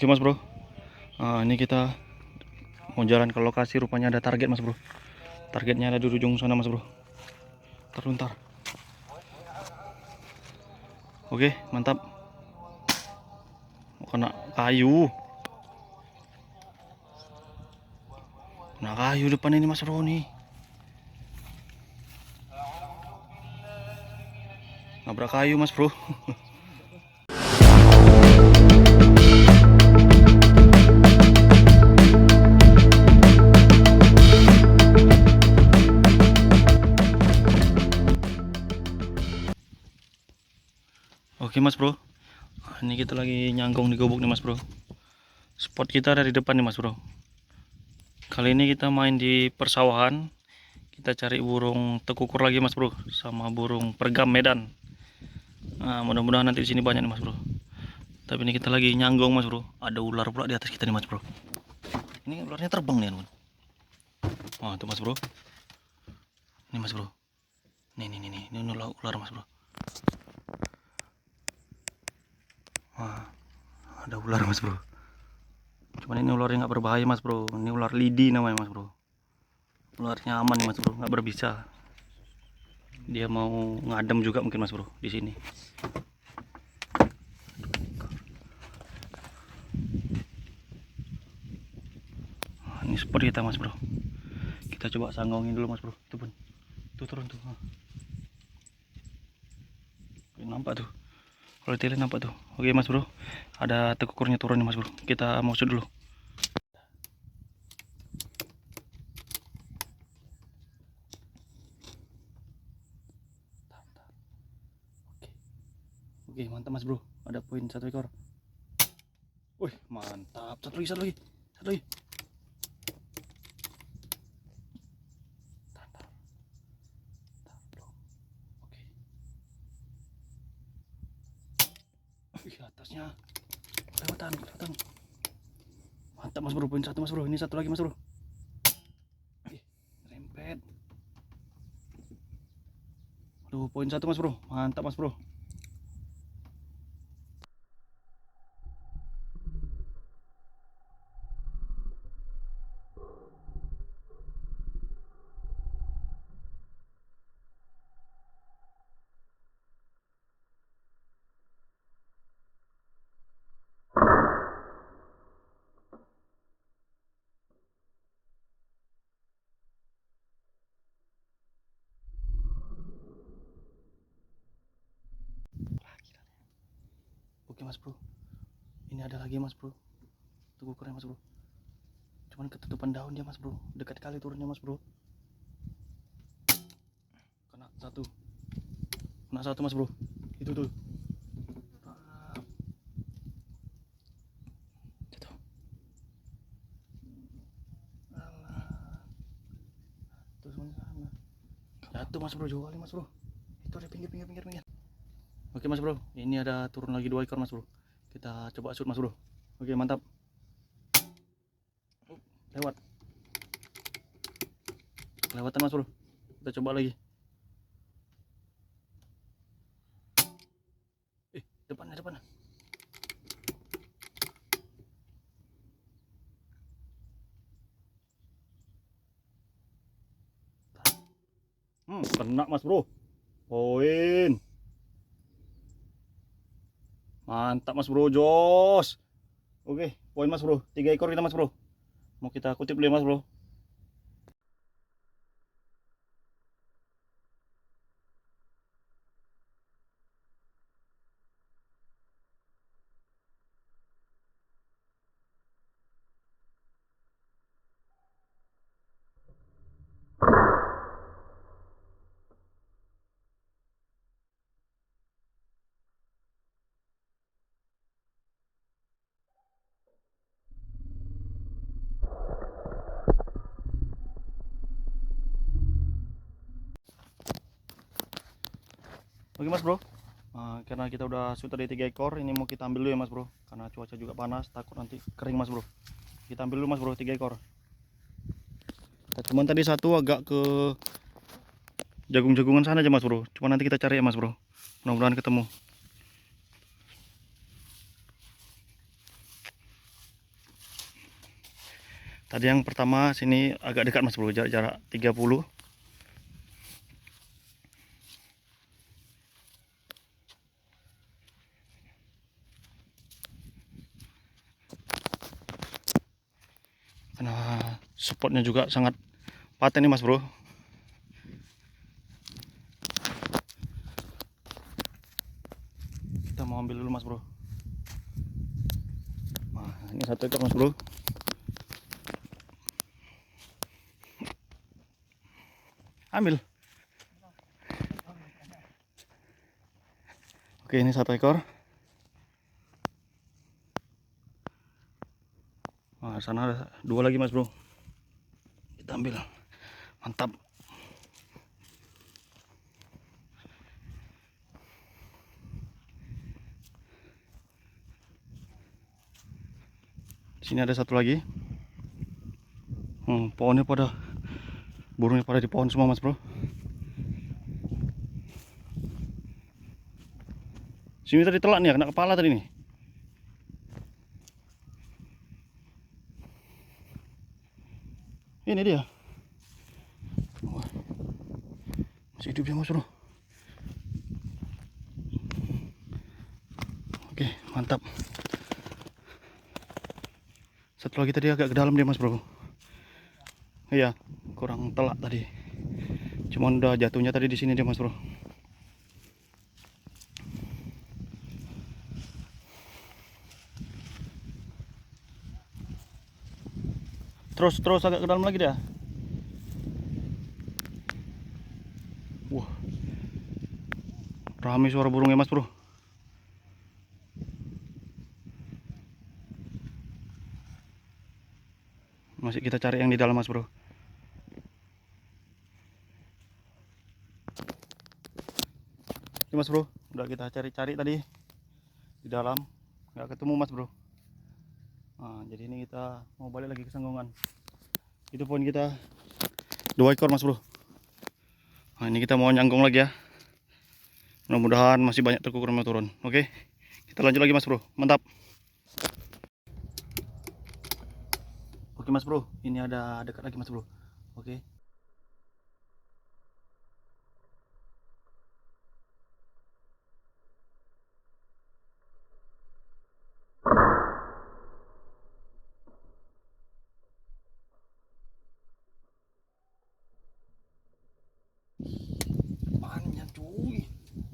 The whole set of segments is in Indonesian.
Oke mas bro, ini kita mau jalan ke lokasi. Rupanya ada target mas bro. Targetnya ada di ujung sana mas bro. Terluntar. Oke mantap. Kena kayu. Kena kayu depan ini mas bro nih. Nabrak kayu mas bro. Oke mas bro, ini kita lagi nyangkong di gubuk nih mas bro. Spot kita ada di depan nih mas bro. Kali ini kita main di persawahan. Kita cari burung tekukur lagi mas bro, sama burung pergam Medan. Nah mudah-mudahan nanti di sini banyak nih mas bro. Tapi ini kita lagi nyanggong mas bro. Ada ular pula di atas kita nih mas bro. Ini ularnya terbang nih teman. Wah itu mas bro. Ini mas bro. Ini ular mas bro. Wah ada ular mas bro. Cuman ini ularnya nggak berbahaya mas bro. Ini ular lidi namanya mas bro. Ularnya aman nih mas bro, nggak berbisa. Dia mau ngadem juga mungkin mas bro di sini. Ini spot kita mas bro. Kita coba sanggongin dulu mas bro. Itu pun, tuh turun tuh. Nampak tuh. Kalau dilihat nampak tuh. Oke mas bro, ada tekukurnya turun nih mas bro. Kita mau shoot dulu. Oke mantap mas bro. Ada poin 1 ekor. Wih mantap. Satu lagi. Wih atasnya kelewatan. Mantap mas bro, poin 1 mas bro. Ini satu lagi mas bro. Rempet. Aduh poin 1 mas bro. Mantap mas bro. Oke mas bro, ini ada lagi mas bro. Tunggu keren mas bro. Cuman ketutupan daun dia mas bro. Dekat kali turunnya mas bro. Kena satu mas bro. Itu tuh. Jatuh. Tuh sana. Jatuh mas bro, jauh kali mas bro. Itu ada pinggir. Oke mas bro, ini ada turun lagi 2 ekor mas bro. Kita coba shoot mas bro. Oke mantap. Kelewatan mas bro. Kita coba lagi. Depannya. Kena mas bro. Poin. Mantap mas bro, jos. Oke, poin mas bro. 3 ekor kita mas bro. Mau kita kutip dulu ya mas bro. Oke mas bro, karena kita udah shoot tadi 3 ekor, ini mau kita ambil dulu ya mas bro. Karena cuaca juga panas, takut nanti kering mas bro. Kita ambil dulu mas bro 3 ekor. Cuman tadi satu agak ke jagung-jagungan sana aja mas bro. Cuman nanti kita cari ya mas bro. Mudah-mudahan ketemu. Tadi yang pertama sini agak dekat mas bro, jarak 30. Karena spotnya juga sangat paten nih mas bro. Kita mau ambil dulu mas bro. Nah, ini satu ekor mas bro. Ambil. Oke, ini satu ekor. Nah, sana ada 2 lagi mas bro. Kita ambil. Mantap. Sini ada satu lagi. Pohonnya pada, burungnya pada di pohon semua mas bro. Sini tadi telak nih, kena kepala tadi nih. Ini dia. Wah, masih hidup ya mas bro. Oke, mantap. Satu lagi tadi agak ke dalam dia mas bro. Iya, kurang telak tadi. Cuman udah jatuhnya tadi di sini dia mas bro. Terus agak ke dalam lagi dia. Wah, ramai suara burungnya mas bro. Masih kita cari yang di dalam mas bro. Ini mas bro, udah kita cari-cari tadi di dalam, nggak ketemu mas bro. Nah, jadi ini kita mau balik lagi ke Sanggongan. Itu poin kita 2 ekor mas bro. Nah, ini kita mau nyanggong lagi ya. Mudah-mudahan masih banyak terkukur yang turun. Oke, kita lanjut lagi mas bro. Mantap. Oke mas bro, ini ada dekat lagi mas bro. Oke. Banyak cuy.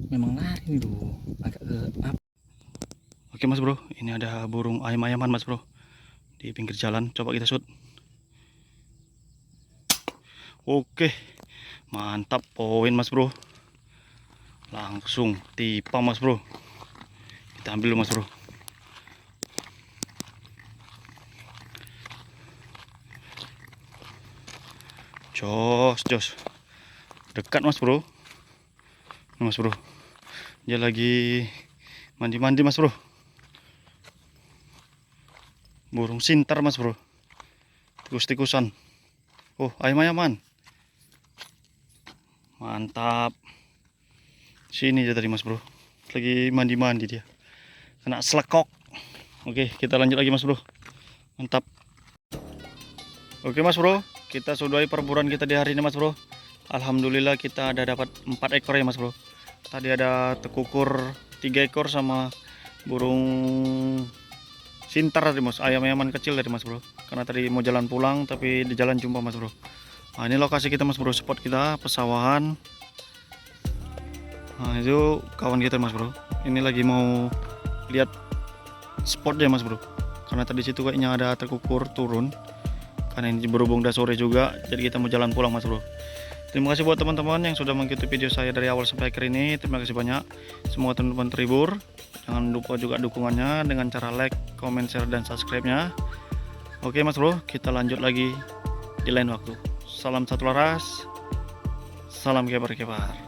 Memang lari nih tuh, agak ke apa? Oke mas bro, ini ada burung ayam-ayaman mas bro di pinggir jalan. Coba kita shoot. Oke, mantap, poin mas bro. Langsung tipa mas bro. Kita ambil dulu mas bro. Jos dekat mas bro. Ini mas bro, dia lagi mandi-mandi mas bro. Burung sintar mas bro, tikus-tikusan. Oh, ayam-ayaman. Mantap. Sini dia tadi mas bro, lagi mandi-mandi dia, kena selekok. Oke, kita lanjut lagi mas bro. Mantap. Oke mas bro, kita sudahi perburuan kita di hari ini mas bro. Alhamdulillah kita ada dapat 4 ekor ya mas bro. Tadi ada tekukur 3 ekor sama burung sintar tadi mas, ayam-ayaman kecil tadi mas bro. Karena tadi mau jalan pulang tapi di jalan jumpa mas bro. Nah, ini lokasi kita mas bro, spot kita pesawahan. Nah, itu kawan kita mas bro. Ini lagi mau lihat spotnya mas bro. Karena tadi situ kayaknya ada terkukur turun. Karena ini berhubung udah sore juga, jadi kita mau jalan pulang mas bro. Terima kasih buat teman-teman yang sudah mengikuti video saya dari awal sampai akhir ini. Terima kasih banyak. Semoga teman-teman terhibur. Jangan lupa juga dukungannya dengan cara like, comment, share, dan subscribe-nya. Oke mas bro, kita lanjut lagi di lain waktu. Salam satu laras. Salam kebar-kebar.